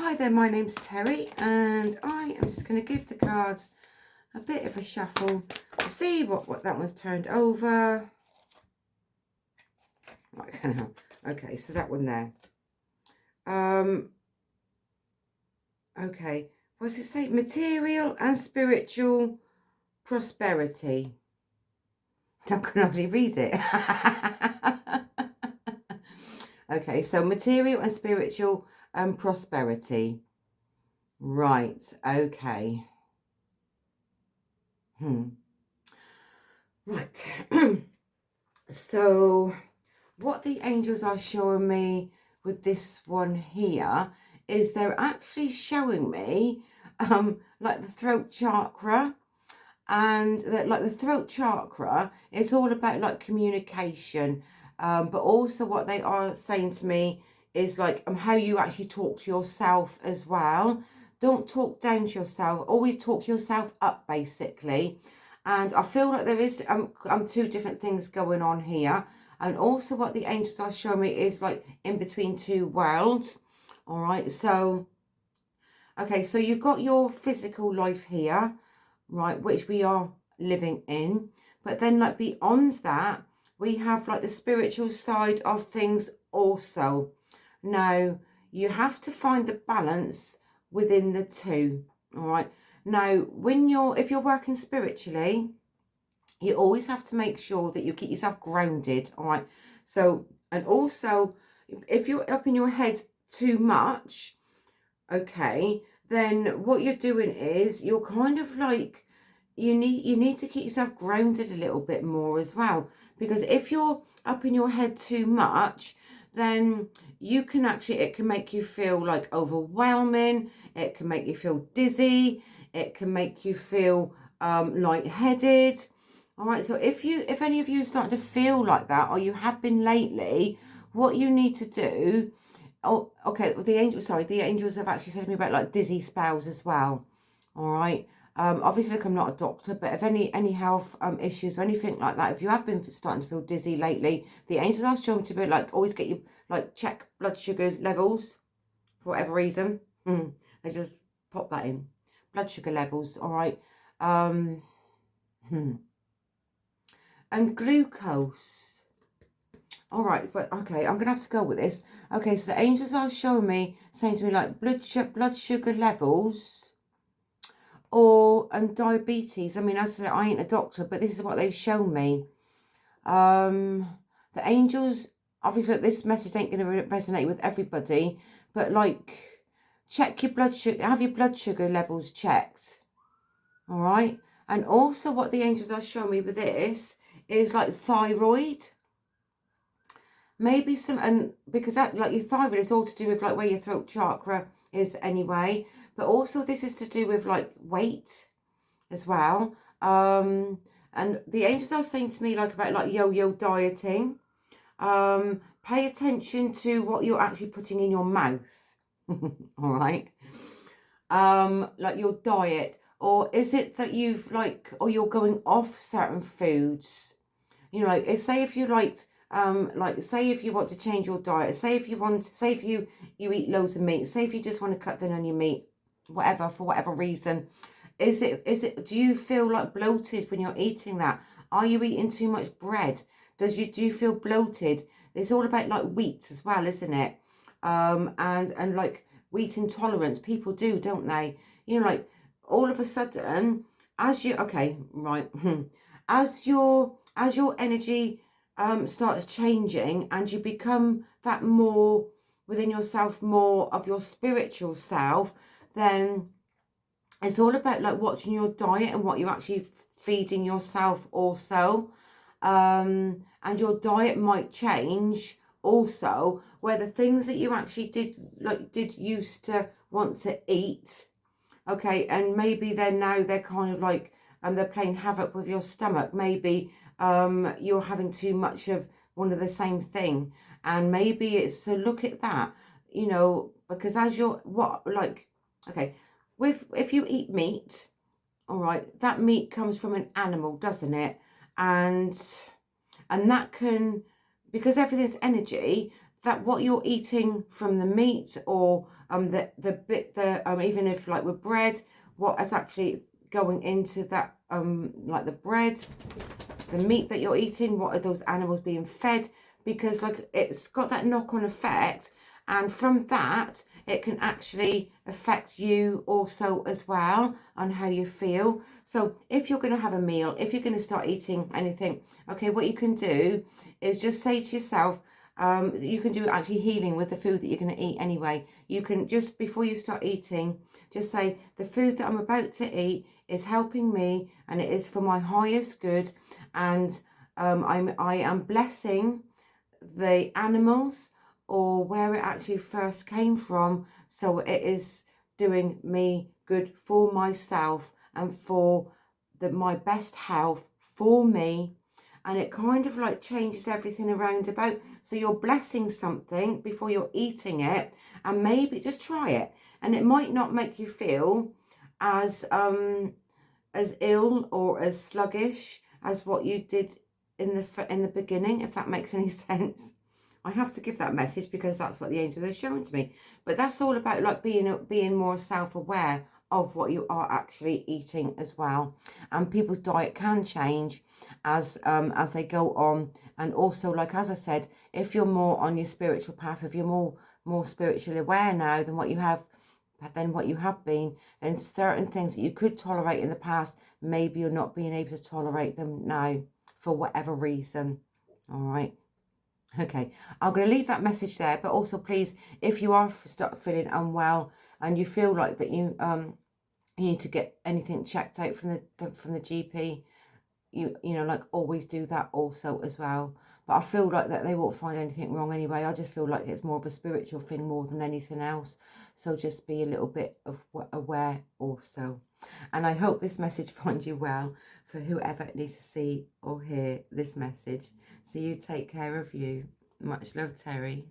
Hi there, my name's Terry and I am just going to give the cards a bit of a shuffle to see what that one's turned over. Okay, so that one there. Okay, what does it say? Material and spiritual prosperity. I can hardly read it. Okay, so material and spiritual prosperity. Right, okay. Right. So what the angels are showing me with this one here is they're actually showing me like the throat chakra, and that like the throat chakra is all about like communication, but also what they are saying to me is like how you actually talk to yourself as well. Don't talk down to yourself, always talk yourself up basically. And I feel like there is two different things going on here. And also what the angels are showing me is like in between two worlds. All right, so okay, so you've got your physical life here, right, which we are living in. But then like beyond that, we have like the spiritual side of things also. Now, you have to find the balance within the two, all right? Now, if you're working spiritually, you always have to make sure that you keep yourself grounded, all right? So, and also, if you're up in your head too much, okay, then what you're doing is you're kind of like, you need to keep yourself grounded a little bit more as well. Because if you're up in your head too much, then you can actually, it can make you feel like overwhelming. It can make you feel dizzy. It can make you feel lightheaded. All right, so if any of you start to feel like that, or you have been lately, what you need to do, oh, okay, the angels have actually said to me about like dizzy spells as well. All right. Obviously, like I'm not a doctor, but if any health issues or anything like that, if you have been starting to feel dizzy lately, the angels are showing to be like always get you like check blood sugar levels for whatever reason. They just pop that in, blood sugar levels. All right. And glucose. All right, but okay, I'm gonna have to go with this. Okay, so the angels are showing me, saying to me like blood sugar levels, and diabetes. I mean, as I said, I ain't a doctor, but this is what they've shown me. The angels, obviously, this message ain't gonna resonate with everybody, but like, check your blood sugar, have your blood sugar levels checked. All right, and also what the angels are showing me with this is like thyroid. Maybe and because that, like, your thyroid is all to do with like where your throat chakra is anyway, but also this is to do with like weight as well. And the angels are saying to me like about like yo-yo dieting. Pay attention to what you're actually putting in your mouth. All right. Like your diet, or is it that you've like, or you're going off certain foods? You know, like say if you say if you want to change your diet, say if you eat loads of meat, say if you just want to cut down on your meat, whatever, for whatever reason, do you feel like bloated when you're eating that? Are you eating too much bread? Do you feel bloated? It's all about like wheat as well, isn't it? And like wheat intolerance, people do, don't they? You know, like all of a sudden, as your energy starts changing and you become that more within yourself, more of your spiritual self, then it's all about like watching your diet and what you're actually feeding yourself also. And your diet might change also, where the things that you actually did used to want to eat, okay, and maybe they're kind of like they're playing havoc with your stomach. Maybe you're having too much of one of the same thing, and maybe it's to look at that, you know, because as you're if you eat meat, all right, that meat comes from an animal, doesn't it? And that can, because everything's energy, that what you're eating from the meat, or even if like with bread, what is actually going into that, like the bread, the meat that you're eating, what are those animals being fed? Because like it's got that knock-on effect, and from that it can actually affect you also as well on how you feel. So if you're going to have a meal, if you're going to start eating anything, okay, what you can do is just say to yourself, you can do actually healing with the food that you're going to eat anyway. You can just, before you start eating, just say, the food that I'm about to eat is helping me and it is for my highest good, and I am blessing the animals or where it actually first came from, so it is doing me good for myself and for my best health for me. And it kind of like changes everything around about. So you're blessing something before you're eating it, and maybe just try it, and it might not make you feel as ill or as sluggish as what you did in the beginning, if that makes any sense. I have to give that message because that's what the angels are showing to me. But that's all about like being more self-aware of what you are actually eating as well. And people's diet can change as they go on. And also, like as I said, if you're more on your spiritual path, if you're more spiritually aware now than what you have been, then certain things that you could tolerate in the past, maybe you're not being able to tolerate them now for whatever reason. All right. Okay, I'm going to leave that message there, but also please, if you are start feeling unwell and you feel like that you need to get anything checked out from the GP, you know, like always do that also as well. But I feel like that they won't find anything wrong anyway. I just feel like it's more of a spiritual thing more than anything else. So just be a little bit aware also. And I hope this message finds you well for whoever needs to see or hear this message. So you take care of you. Much love, Terri.